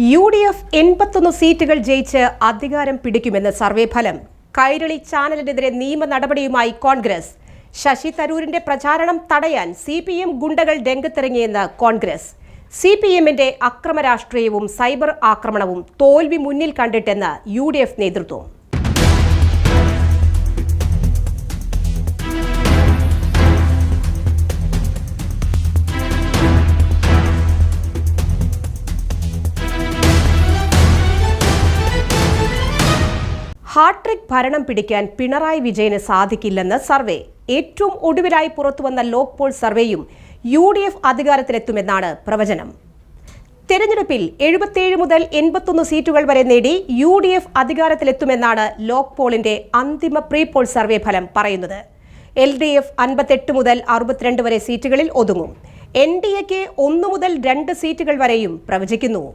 UDF 81 സീറ്റുകൾ ജയിച്ച് അധികാരം പിടിക്കുമെന്ന് സർവേ ഫലം. കൈരളി ചാനലിനെതിരെ നിയമ നടപടിയുമായി കോൺഗ്രസ്. ശശി തരൂരിന്റെ പ്രചാരണം തടയാൻ CPM ഗുണ്ടകൾ രംഗത്തിറങ്ങിയെന്ന് കോൺഗ്രസ്. CPMന്റെ അക്രമരാഷ്ട്രീയവും സൈബർ ആക്രമണവും തോൽവി മുന്നിൽ കണ്ടിട്ടെന്ന് UDF നേതൃത്വം. ഹാട്രിക് ഭരണം പിടിക്കാൻ പിണറായി വിജയന് സാധിക്കില്ലെന്ന് സർവേ. ഏറ്റവും ഒടുവിലായി പുറത്തുവന്ന ലോക് പോൾ സർവേയും UDF അധികാരത്തിലെത്തുമെന്നാണ് പ്രവചനം. തെരഞ്ഞെടുപ്പിൽ 77 മുതൽ 81 സീറ്റുകൾ വരെ നേടി UDF അധികാരത്തിലെത്തുമെന്നാണ് ലോക് പോളിന്റെ അന്തിമ പ്രീ പോൾ സർവേ ഫലം പറയുന്നത്. LDF 58 മുതൽ 62 വരെ സീറ്റുകളിൽ ഒതുങ്ങും. NDAക്ക് 1 മുതൽ 2 സീറ്റുകൾ വരെയും പ്രവചിക്കുന്നു.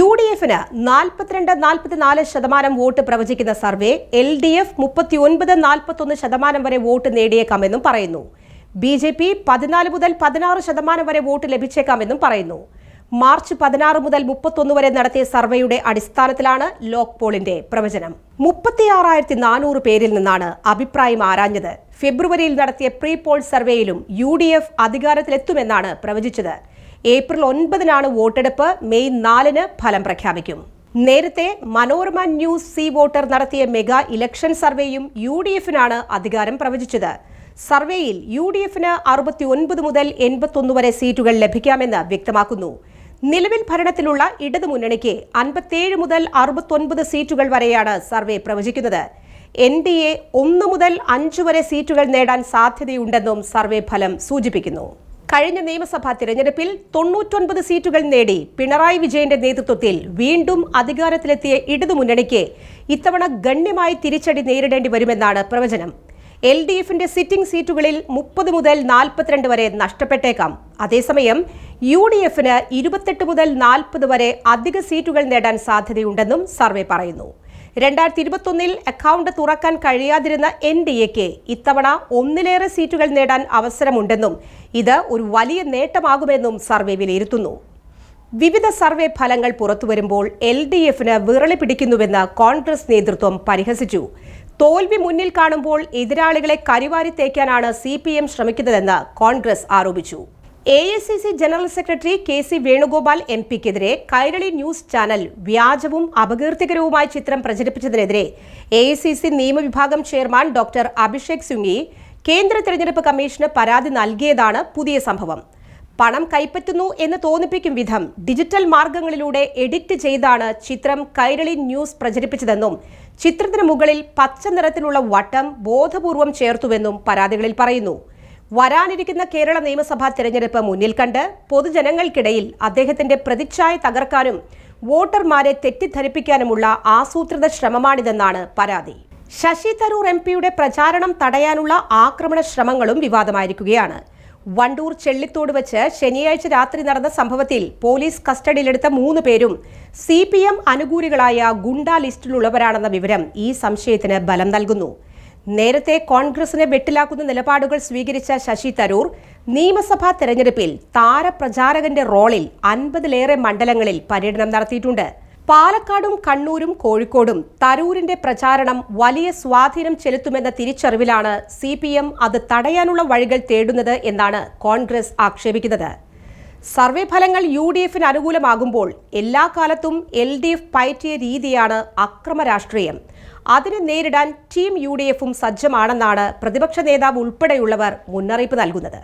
UDFന് 42-44% വോട്ട് പ്രവചിക്കുന്ന സർവേ LDF 39-41% വരെ വോട്ട് നേടിയേക്കാമെന്നും പറയുന്നു. BJP 14 മുതൽ 16% വരെ വോട്ട് ലഭിച്ചേക്കാമെന്നും പറയുന്നു. മാർച്ച് 16 മുതൽ 31 വരെ നടത്തിയ സർവേയുടെ അടിസ്ഥാനത്തിലാണ് ലോക് പോളിന്റെ പ്രവചനം. 36,400 പേരിൽ നിന്നാണ് അഭിപ്രായം ആരാഞ്ഞത്. ഫെബ്രുവരിയിൽ നടത്തിയ പ്രീ പോൾ സർവേയിലും UDF അധികാരത്തിലെത്തുമെന്നാണ് പ്രവചിച്ചത്. ഏപ്രിൽ 9-നാണ് വോട്ടെടുപ്പ്. മെയ് 4-ന് ഫലം പ്രഖ്യാപിക്കും. നേരത്തെ മനോരമ ന്യൂസ് സി വോട്ടർ നടത്തിയ മെഗാ ഇലക്ഷൻ സർവേയും UDFനാണ് അധികാരം പ്രവചിച്ചത്. സർവേയിൽ UDFന് 69 മുതൽ 81 വരെ സീറ്റുകൾ ലഭിക്കാമെന്ന് വ്യക്തമാക്കുന്നു. നിലവിൽ ഭരണത്തിലുള്ള ഇടതുമുന്നണിക്ക് 57 മുതൽ 69 സീറ്റുകൾ വരെയാണ് സർവേ പ്രവചിക്കുന്നത്. NDA 1 മുതൽ 5 വരെ സീറ്റുകൾ നേടാൻ സാധ്യതയുണ്ടെന്നും സർവേ ഫലം സൂചിപ്പിക്കുന്നു. കഴിഞ്ഞ നിയമസഭാ തിരഞ്ഞെടുപ്പിൽ 99 സീറ്റുകൾ നേടി പിണറായി വിജയന്റെ നേതൃത്വത്തിൽ വീണ്ടും അധികാരത്തിലെത്തിയ ഇടതുമുന്നണിക്ക് ഇത്തവണ ഗണ്യമായി തിരിച്ചടി നേരിടേണ്ടി വരുമെന്നാണ് പ്രവചനം. LDFന്റെ സിറ്റിംഗ് സീറ്റുകളിൽ 30 മുതൽ 42 വരെ നഷ്ടപ്പെട്ടേക്കാം. അതേസമയം UDFന് 28 മുതൽ 40 വരെ അധിക സീറ്റുകൾ നേടാൻ സാധ്യതയുണ്ടെന്നും സർവേ പറയുന്നു. 2021-ൽ അക്കൗണ്ട് തുറക്കാൻ കഴിയാതിരുന്ന NDAക്ക് ഇത്തവണ 1-ലേറെ സീറ്റുകൾ നേടാൻ അവസരമുണ്ടെന്നും ഇത് ഒരു വലിയ നേട്ടമാകുമെന്നും സർവേ വിലയിരുത്തുന്നു. വിവിധ സർവേ ഫലങ്ങൾ പുറത്തുവരുമ്പോൾ LDFന് വിറളി പിടിക്കുന്നുവെന്ന് കോൺഗ്രസ് നേതൃത്വം പരിഹസിച്ചു. തോൽവി മുന്നിൽ കാണുമ്പോൾ എതിരാളികളെ കരിവാരി തേക്കാനാണ് CPM ശ്രമിക്കുന്നതെന്ന് കോൺഗ്രസ് ആരോപിച്ചു. AICC general secretary KC Venugopal MPക്കെതിരെ കൈരളി ന്യൂസ് ചാനൽ വ്യാജവും അപകീർത്തികരവുമായ ചിത്രം പ്രചരിപ്പിച്ചതിനെതിരെ AICC നിയമവിഭാഗം ചെയർമാൻ ഡോക്ടർ അഭിഷേക് സിംഗ്വി കേന്ദ്ര തെരഞ്ഞെടുപ്പ് കമ്മീഷന് പരാതി നൽകിയതാണ് പുതിയ സംഭവം. പണം കൈപ്പറ്റുന്നു എന്ന് തോന്നിപ്പിക്കും വിധം ഡിജിറ്റൽ മാർഗങ്ങളിലൂടെ എഡിറ്റ് ചെയ്താണ് ചിത്രം കൈരളി ന്യൂസ് പ്രചരിപ്പിച്ചതെന്നും ചിത്രത്തിന് മുകളിൽ പച്ച നിറത്തിലുള്ള വട്ടം ബോധപൂർവം ചേർത്തുവെന്നും പരാതികളിൽ പറയുന്നു. വരാനിരിക്കുന്ന കേരള നിയമസഭാ തെരഞ്ഞെടുപ്പ് മുന്നിൽ കണ്ട് പൊതുജനങ്ങൾക്കിടയിൽ അദ്ദേഹത്തിന്റെ പ്രതിച്ഛായ തകർക്കാനും വോട്ടർമാരെ തെറ്റിദ്ധരിപ്പിക്കാനുമുള്ള ആസൂത്രിത ശ്രമമാണിതെന്നാണ് പരാതി. ശശി തരൂർ MPയുടെ പ്രചാരണം തടയാനുള്ള ആക്രമണ ശ്രമങ്ങളും വിവാദമായിരിക്കുകയാണ്. വണ്ടൂർ ചെള്ളിത്തോട് വെച്ച് ശനിയാഴ്ച രാത്രി നടന്ന സംഭവത്തിൽ പോലീസ് കസ്റ്റഡിയിലെടുത്ത 3 പേരും CPM അനുകൂലികളായ ഗുണ്ടാ ലിസ്റ്റിലുള്ളവരാണെന്ന വിവരം ഈ സംശയത്തിന് ബലം നൽകുന്നു. നേരത്തെ കോൺഗ്രസിനെ വെട്ടിലാക്കുന്ന നിലപാടുകൾ സ്വീകരിച്ച ശശി തരൂർ നിയമസഭാ തെരഞ്ഞെടുപ്പിൽ താരപ്രചാരകന്റെ റോളിൽ 50-ലേറെ മണ്ഡലങ്ങളിൽ പര്യടനം നടത്തിയിട്ടുണ്ട്. പാലക്കാടും കണ്ണൂരും കോഴിക്കോടും തരൂരിന്റെ പ്രചാരണം വലിയ സ്വാധീനം ചെലുത്തുമെന്ന തിരിച്ചറിവിലാണ് CPM അത് തടയാനുള്ള വഴികൾ തേടുന്നത് എന്നാണ് കോൺഗ്രസ് ആക്ഷേപിക്കുന്നത്. സർവേ ഫലങ്ങൾ UDFന് അനുകൂലമാകുമ്പോൾ എല്ലാ കാലത്തും LDF പയറ്റിയ രീതിയാണ് അക്രമ രാഷ്ട്രീയം. അതിനെ നേരിടാൻ ടീം UDFും സജ്ജമാണെന്നാണ് പ്രതിപക്ഷ നേതാവ് ഉൾപ്പെടെയുള്ളവർ മുന്നറിയിപ്പ് നൽകുന്നത്.